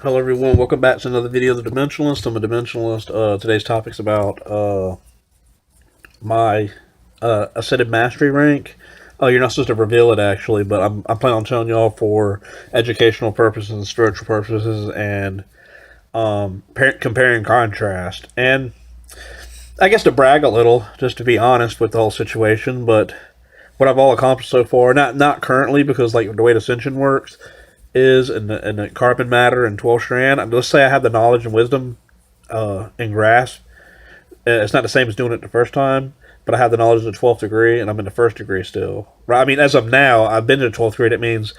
Hello everyone, welcome back to another video of The Dimensionalist. I'm a Dimensionalist. Today's topic's about my Ascended Mastery rank. You're not supposed to reveal it actually, but I'm planning on telling y'all for educational purposes and spiritual purposes and compare and contrast. And I guess to brag a little, just to be honest with the whole situation, but what I've all accomplished so far, not currently because like the way Ascension works, is in the carbon matter and 12 strand. Let's say I have the knowledge and wisdom and grasp. It's not the same as doing it the first time, but I have the knowledge of the 12th degree, and I'm in the first degree still. Right? I mean, as of now, I've been to the 12th degree. That means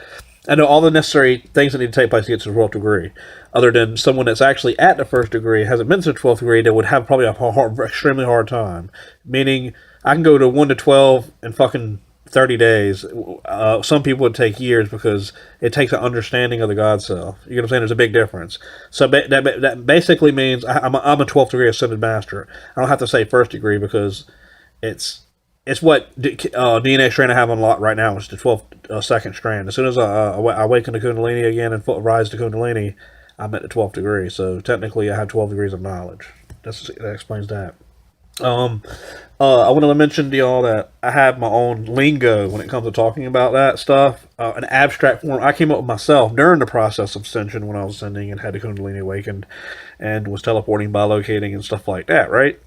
I know all the necessary things that need to take place to get to the 12th degree. Other than someone that's actually at the first degree, hasn't been to the 12th degree, that would have probably extremely hard time. Meaning, I can go to 1 to 12 in fucking 30 days. Some people would take years because it takes an understanding of the God self. You know what I'm saying? There's a big difference. So that basically means I'm a 12th degree ascended master. I don't have to say first degree because it's what DNA strand I have unlocked right now. It's the 12th second strand. As soon as I awaken to Kundalini again and rise to Kundalini, I'm at the 12th degree. So technically I have 12 degrees of knowledge. That explains that. I want to mention to y'all that I have my own lingo when it comes to talking about that stuff. An abstract form I came up with myself during the process of ascension when I was ascending and had the Kundalini awakened and was teleporting, bilocating, and stuff like that, right?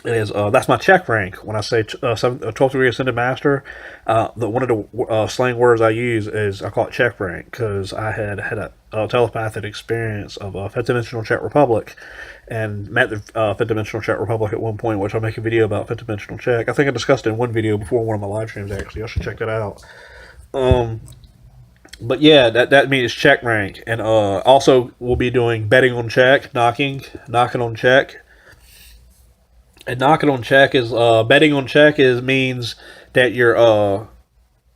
That's my Czech rank. When I say 12th degree ascended master, one of the slang words I use is I call it Czech rank because I had a telepathic experience of a fifth dimensional Czech Republic, and met the fifth dimensional Czech Republic at one point, which I'll make a video about fifth dimensional Czech. I think I discussed it in one video before one of my live streams. Actually, I should check that out. But yeah, that means Czech rank, and also we'll be doing betting on Czech, knocking on Czech. And knocking on Czech is betting on Czech means that you're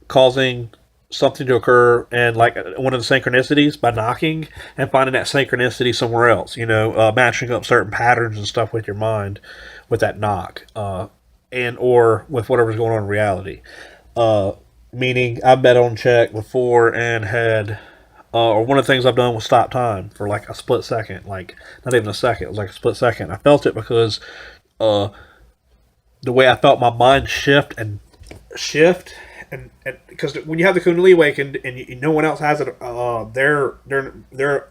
causing something to occur and like one of the synchronicities by knocking and finding that synchronicity somewhere else. Matching up certain patterns and stuff with your mind with that knock, and or with whatever's going on in reality. Meaning, I bet on Czech before and had. Or one of the things I've done was stop time for like a split second, like not even a second. It was like a split second. I felt it because the way I felt my mind shift, and because when you have the Kundalini awakened and no one else has it, their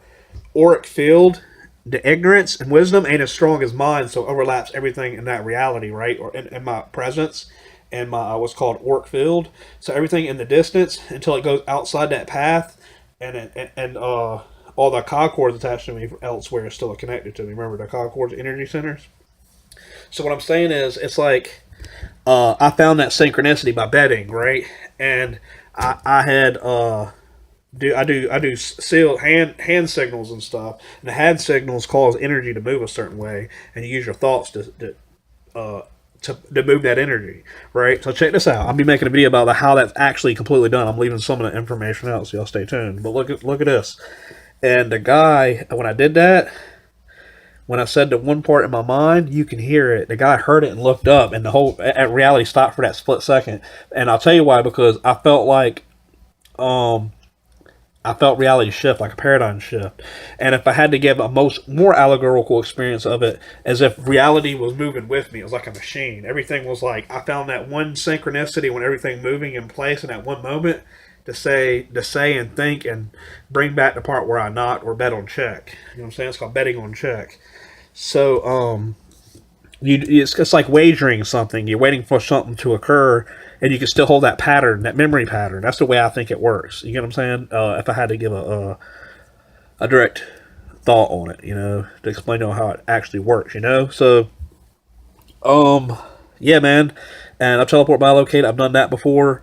auric field, the ignorance and wisdom ain't as strong as mine, so it overlaps everything in that reality, right? Or in my presence and my what's called auric field. So everything in the distance until it goes outside that path, and all the cog cords attached to me elsewhere is still connected to me. Remember the cog cords, energy centers. So what I'm saying is, it's like I found that synchronicity by betting, right? And I had I do seal hand signals and stuff, and the hand signals cause energy to move a certain way, and you use your thoughts to move that energy, right? So check this out. I'll be making a video about how that's actually completely done. I'm leaving some of the information out, so y'all stay tuned. But look at this. And the guy, when I did that, when I said the one part in my mind, you can hear it. The guy heard it and looked up, and the whole reality stopped for that split second. And I'll tell you why, because I felt like, I felt reality shift, like a paradigm shift. And if I had to give a more allegorical experience of it, as if reality was moving with me, it was like a machine. Everything was like, I found that one synchronicity when everything moving in place in that one moment to say and think and bring back the part where I knocked or bet on Czech. You know what I'm saying? It's called betting on Czech. So, it's like wagering something. You're waiting for something to occur, and you can still hold that pattern, that memory pattern. That's the way I think it works. You get what I'm saying? If I had to give a direct thought on it, to explain how it actually works, So, yeah, man. And I teleport by locate. I've done that before.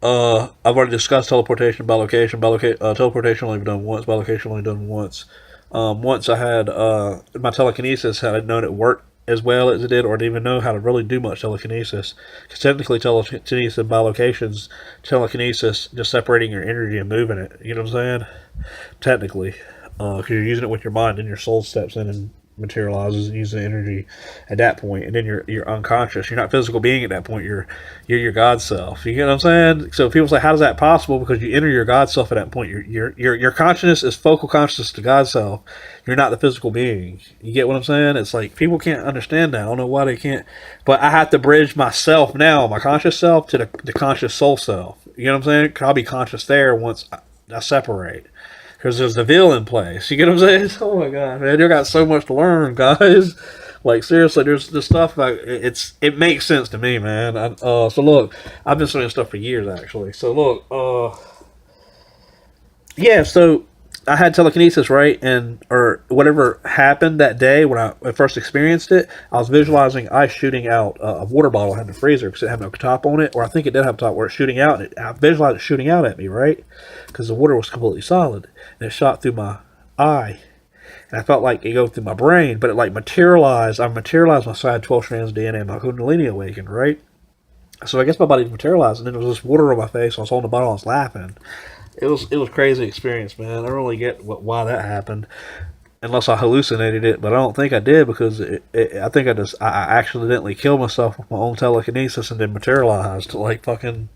I've already discussed teleportation by location. Teleportation only done once. By location only done once. Once I had my telekinesis, had I known it worked as well as it did, or didn't even know how to really do much telekinesis. Because technically, telekinesis by locations, telekinesis just separating your energy and moving it. You know what I'm saying? Technically, because you're using it with your mind, and your soul steps in and materializes and uses the energy at that point, and then you're unconscious. You're not physical being at that point. You're your God self. You get what I'm saying? So people say, how is that possible? Because you enter your God self at that point. Your consciousness is focal consciousness to God self. You're not the physical being. You get what I'm saying? It's like people can't understand that. I don't know why they can't. But I have to bridge myself now, my conscious self, to the conscious soul self. You know what I'm saying? Cause I'll be conscious there once I separate. Because there's the veil in place. You get what I'm saying? Oh my god, man, you got so much to learn, guys. Like seriously, there's the stuff like it makes sense to me, man. So look, I've been studying stuff for years actually. So look, yeah, so I had telekinesis, right? And or whatever happened that day when I first experienced it, I was visualizing ice shooting out a water bottle I had in the freezer because it had no top on it, or I think it did have a top where it's shooting out. And I visualized it shooting out at me, right? Because the water was completely solid and it shot through my eye. And I felt like it go through my brain, but it like materialized. I materialized my side 12 strands of DNA and my Kundalini awakened, right? So I guess my body materialized, and then there was this water on my face. I was holding the bottle, I was laughing. It was crazy experience, man. I don't really get why that happened, unless I hallucinated it, but I don't think I did because I think I accidentally killed myself with my own telekinesis and then materialized. Like fucking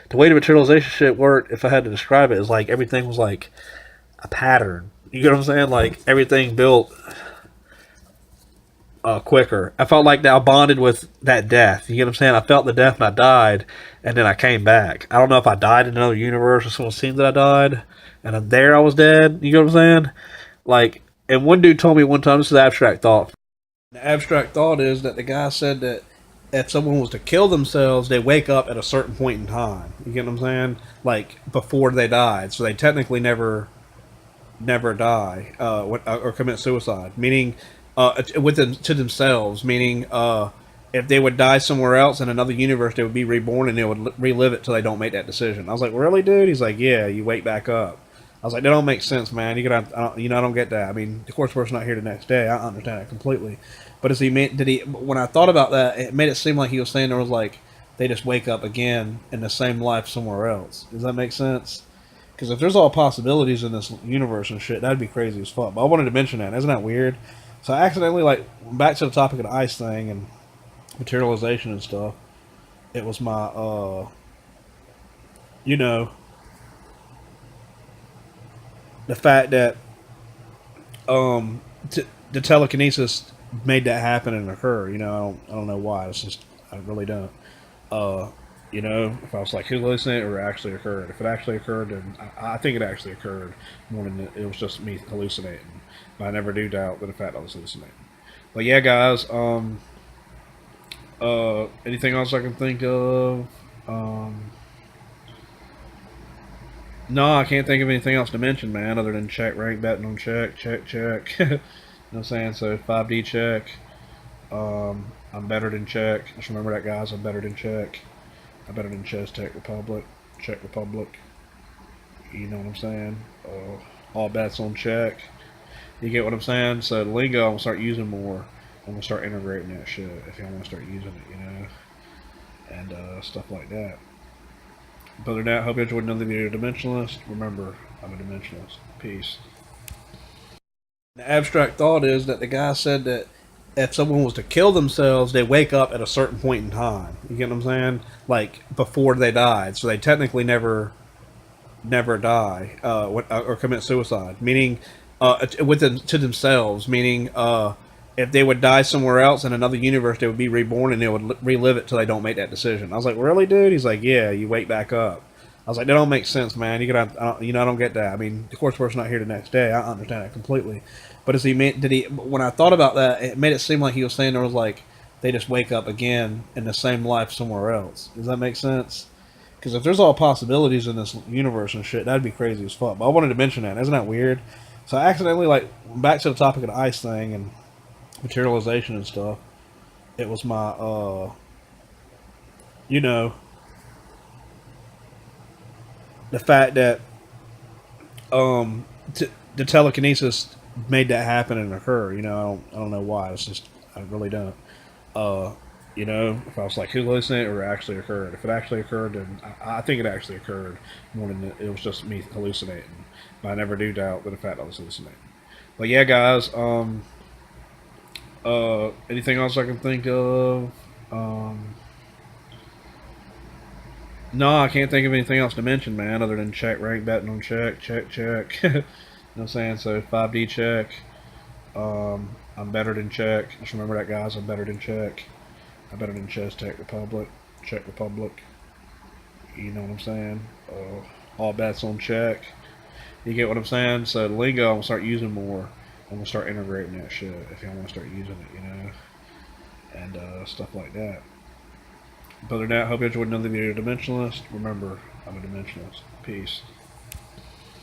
the way the materialization shit worked. If I had to describe it, is like everything was like a pattern. You get what I'm saying? Like everything built quicker. I felt like I bonded with that death. You get what I'm saying? I felt the death and I died, and then I came back. I don't know if I died in another universe or someone seen that I died, and there I was dead. You get what I'm saying? Like, and one dude told me one time, this is abstract thought. The abstract thought is that the guy said that if someone was to kill themselves, they wake up at a certain point in time. You get what I'm saying? Like before they died, so they technically never die or commit suicide, meaning within to themselves, meaning if they would die somewhere else in another universe, they would be reborn and they would relive it till they don't make that decision. I was like, really, dude? He's like, yeah, you wake back up. I was like, that don't make sense, man. I don't get that. I mean, of course, we're not here the next day. I understand that completely. But as he made, did he? When I thought about that, it made it seem like he was saying there was like they just wake up again in the same life somewhere else. Does that make sense? Because if there's all possibilities in this universe and shit, that'd be crazy as fuck. But I wanted to mention that. Isn't that weird? So I accidentally, like, back to the topic of the ice thing and materialization and stuff. It was my, you know, the fact that the telekinesis made that happen and occur. I don't know why. It's just I really don't. Uh, if I was like hallucinating or actually occurred. If it actually occurred, then I think it actually occurred more than it was just me hallucinating. But I never do doubt the fact I was hallucinating. But yeah, guys. Anything else I can think of? Um, no, I can't think of anything else to mention, man, other than check rank betting on check. You know what I'm saying? So 5D check. I'm better than check. Just remember that, guys. I'm better than check. I'm better than Czech Republic. Czech Republic. You know what I'm saying? All bets on check. You get what I'm saying? So the lingo I'm gonna start using more. I'm gonna start integrating that shit if y'all wanna start using it, and stuff like that. But other than that, hope you enjoyed another video of Dimensionalist. Remember, I'm a Dimensionalist. Peace. The abstract thought is that the guy said that if someone was to kill themselves, they wake up at a certain point in time. You get what I'm saying? Like before they died, so they technically never die or commit suicide, meaning within to themselves, meaning if they would die somewhere else in another universe, they would be reborn and they would relive it till they don't make that decision. I was like, really, dude? He's like, yeah, you wake back up. I was like, that don't make sense, man. I don't get that. I mean, of course, we're not here the next day. I understand that completely. But as he meant, did he? When I thought about that, it made it seem like he was saying there was like they just wake up again in the same life somewhere else. Does that make sense? Because if there's all possibilities in this universe and shit, that'd be crazy as fuck. But I wanted to mention that. Isn't that weird? So I accidentally, like, back to the topic of the ice thing and materialization and stuff. It was my, you know, the fact that the telekinesis made that happen and occur. I don't know why. It's just I really don't. Uh, if I was like hallucinating or actually occurred. If it actually occurred, then I think it actually occurred more than it was just me hallucinating. But I never do doubt the fact I was hallucinating. But yeah, guys. Anything else I can think of? Um, no, I can't think of anything else to mention, man, other than Czech rank, betting on Czech. You know what I'm saying? So 5D Czech. I'm better than Czech. Just remember that, guys. I'm better than Czech. I'm better than Czech Republic. Czech Republic. You know what I'm saying? All bets on Czech. You get what I'm saying? So the lingo, I'm gonna start using more. I'm gonna start integrating that shit if y'all want to start using it, you know, and stuff like that. But other than that, hope you enjoyed another video of Dimensionalist. Remember, I'm a Dimensionalist. Peace.